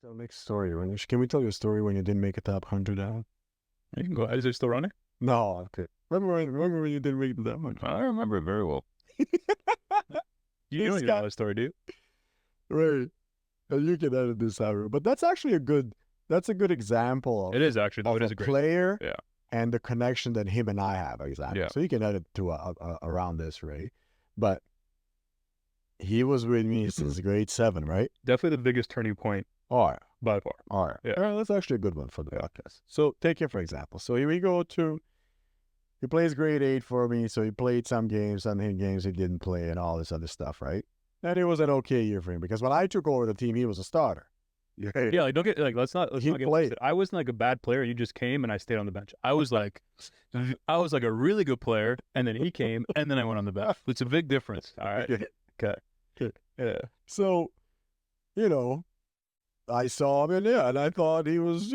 So next story. Can we tell you a story when you didn't make a top 100 out? You can go ahead. Is it still running? No, okay. Remember when you didn't make the top 100? I remember it very well. You This don't even guy, know the story, do you? right? And you can edit this out, but that's actually that's a good example It is actually, though. of It is a a great. player Yeah. and the connection that him and I have. Exactly. Yeah. So you can edit to around this, right? But he was with me since grade 7, right? Definitely the biggest turning point All right. by far. All right. Yeah. All right, that's actually a good one for the podcast. So take him for example. So here we go to he plays grade 8 for me, so he played some games he didn't play and all this other stuff, right? And it was an okay year for him because when I took over the team, he was a starter. Yeah, like don't get like let's not He get played. wasted. I wasn't like a bad player. You just came and I stayed on the bench. I was like a really good player, and then he came, and then I went on the bench. It's a big difference. All right. Okay. Yeah. So, I saw him and I thought he was,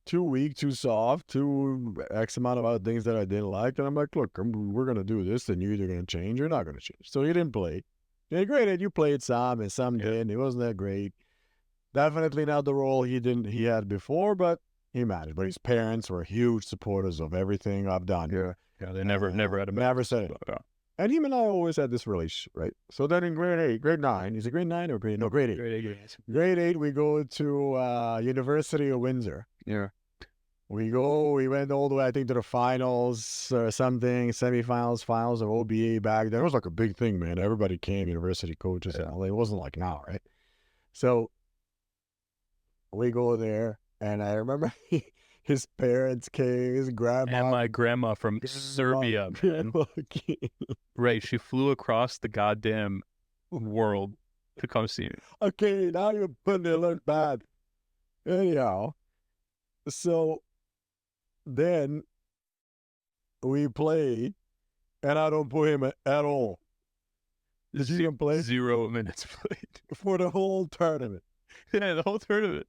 too weak, too soft, too X amount of other things that I didn't like. And I'm like, look, we're going to do this, and you're either going to change or not going to change. So he didn't play. Yeah, granted, you played some and some didn't. It wasn't that great. Definitely not the role he had before, but he managed. But his parents were huge supporters of everything I've done. Yeah. They never had a Never said it. Yeah. And him and I always had this relationship, right? So then in grade 9, is it grade 9 or grade? No, grade 8. Grade 8, we go to University of Windsor. Yeah. We went all the way, I think, to the finals or something, semifinals, finals of OBA back then. It was like a big thing, man. Everybody came, university coaches and all. It wasn't like now, right? So we go there, and I remember his parents came, his grandma. And my grandma from Serbia, man. Right, she flew across the goddamn world to come see me. Okay, now you're putting it look bad. Anyhow, so then we play, and I don't put him at all. Did you even play? 0 minutes played. For the whole tournament. Yeah, the whole tournament.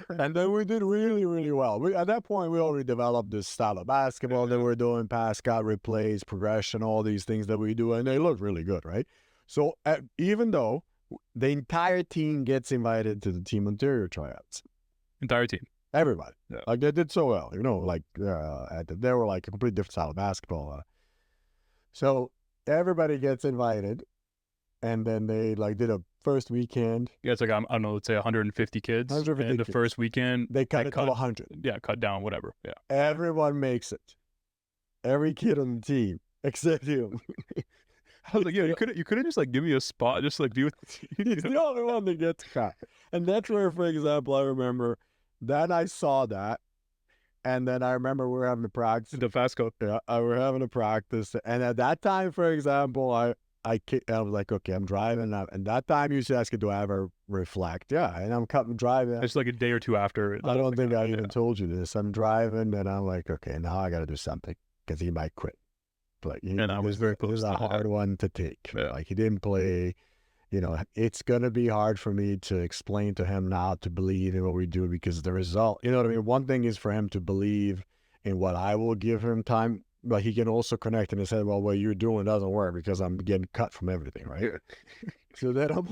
And then we did really, really well. At that point, we already developed this style of basketball that we're doing, pass, cut, replays, progression, all these things that we do, and they look really good, right? So even though the entire team gets invited to the Team Ontario tryouts. Entire team. Everybody. Yeah. Like, they did so well, they were like a completely different style of basketball. So everybody gets invited, and then they did a first weekend. Yeah, it's like, I don't know, let's say 150 kids. 150 and the kids. first weekend, they cut it to 100. Yeah, cut down, whatever. Yeah. Everyone makes it. Every kid on the team, except you. I was like, yeah, you could have just give me a spot, just do it. He's the only one that gets cut. And that's where, for example, I remember that I saw that. And then I remember we were having a practice. The fast code. Yeah, we were having a practice. And at that time, for example, I was like, okay, I'm driving. And that time you ask, do I ever reflect? Yeah, and I'm driving. It's like a day or two after. I don't think I even told you this. I'm driving, and I'm like, okay, now I got to do something because he might quit. Like, and I was very close. It was a hard one to take. Yeah. Like, he didn't play. It's going to be hard for me to explain to him now to believe in what we do because the result, you know what I mean? One thing is for him to believe in what I will give him time, but he can also connect in his head, well, what you're doing doesn't work because I'm getting cut from everything, right? So then I'm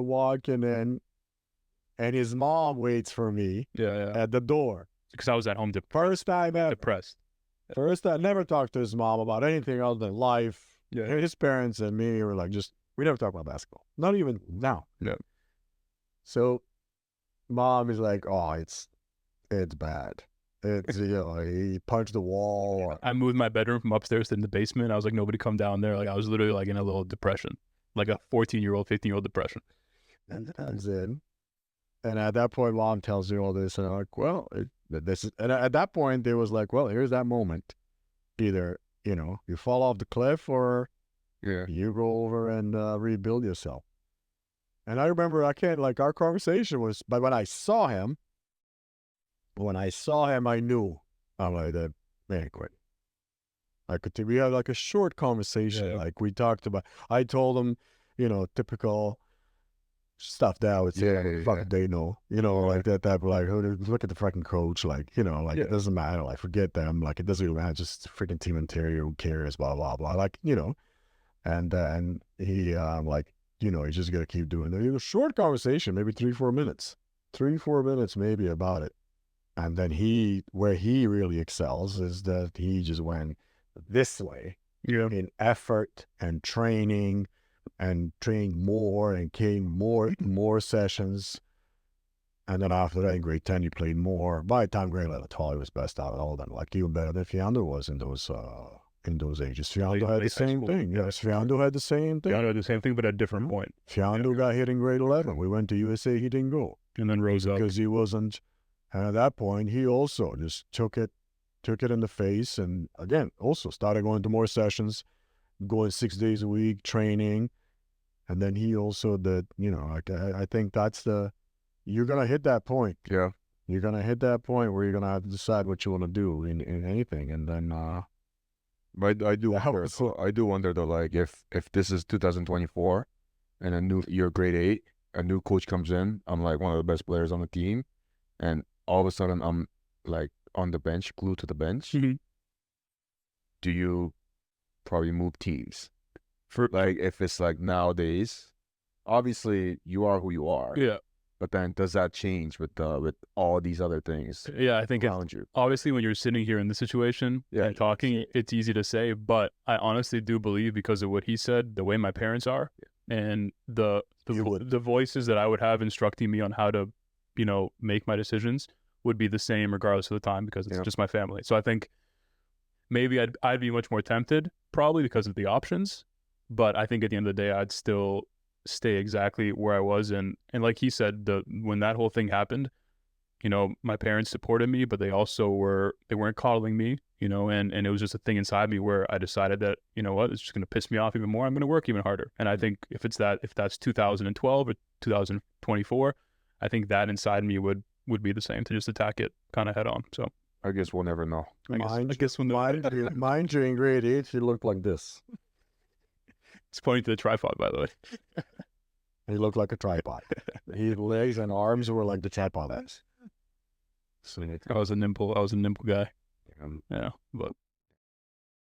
walking in, and his mom waits for me at the door. Because I was at home First time ever. depressed. First, I never talked to his mom about anything other than life. Yeah. His parents and me were like, we never talk about basketball. Not even now. Yeah. So mom is like, oh, it's bad. It's, he punched the wall. I moved my bedroom from upstairs to in the basement. I was like, nobody come down there. Like, I was literally in a little depression, like a 14-year-old, 15-year-old depression. And comes in. And at that point, mom tells me all this. And I'm like, well, and at that point, it was like, well, here's that moment. Either, you fall off the cliff or you go over and rebuild yourself. And I remember, our conversation was, but when I saw him, I knew. I'm like, that man quit. We had a short conversation. Yeah. Like, we talked about, I told him, typical stuff that I would say, fuck, they know, like that type of look at the fucking coach, it doesn't matter, forget them, it doesn't really matter, just freaking Team Ontario, who cares, blah, blah, blah, and he, you just got to keep doing it. It was a short conversation, maybe 3-4 minutes. 3-4 minutes maybe about it. And then where he really excels is that he just went this way in effort and training and trained more and came more sessions. And then after that, in grade 10, he played more. By the time grade 11, he was best out of all of them. Like even better than Fiando was in those ages. Fiando had the same thing. Yes, Fiando had the same thing. Fiando had the same thing, but at a different point. Fiando got hit in grade 11. We went to USA, he didn't go. And then rose up. Because he wasn't, and at that point, he also just took it in the face. And again, also started going to more sessions, going 6 days a week, training. And then he also did, I think that's you're going to hit that point. Yeah. You're going to hit that point where you're going to have to decide what you want to do in anything. And then, but I do wonder though, like if this is 2024 and you're grade 8, a new coach comes in, I'm like one of the best players on the team, and all of a sudden I'm like on the bench, glued to the bench. Mm-hmm. Do you probably move teams? Like if it's like nowadays, obviously you are who you are. Yeah. But then does that change with all these other things? Yeah, I think around you? Obviously when you're sitting here in this situation and talking, it's easy to say, but I honestly do believe, because of what he said, the way my parents are, and the voices that I would have instructing me on how to, make my decisions would be the same regardless of the time, because it's just my family. So I think maybe I'd be much more tempted, probably because of the options, but I think at the end of the day, I'd still stay exactly where I was. And like he said, when that whole thing happened, my parents supported me, but they also weren't coddling me, and it was just a thing inside me where I decided that, it's just going to piss me off even more. I'm going to work even harder. And I think if that's 2012 or 2024, I think that inside me would be the same, to just attack it kind of head on. So I guess we'll never know. I guess when mind you, in grade 8, he looked like this. It's pointing to the tripod, by the way. He looked like a tripod. His legs and arms were like the tripod legs. I was a nimble guy. Yeah, but